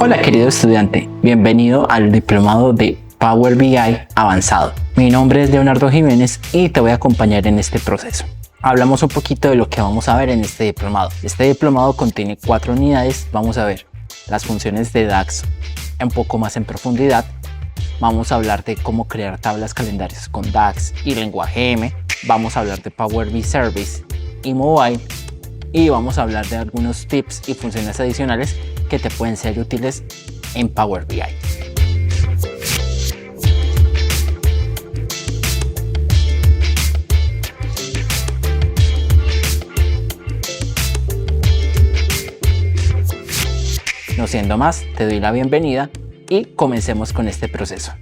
Hola querido estudiante, bienvenido al Diplomado de Power BI Avanzado. Mi nombre es Leonardo Jiménez y te voy a acompañar en este proceso. Hablamos un poquito de lo que vamos a ver en este diplomado. Este diplomado contiene 4 unidades. Vamos a ver las funciones de DAX un poco más en profundidad. Vamos a hablar de cómo crear tablas calendarios con DAX y lenguaje M. Vamos a hablar de Power BI Service y Mobile. Y vamos a hablar de algunos tips y funciones adicionales que te pueden ser útiles en Power BI. No siendo más, te doy la bienvenida y comencemos con este proceso.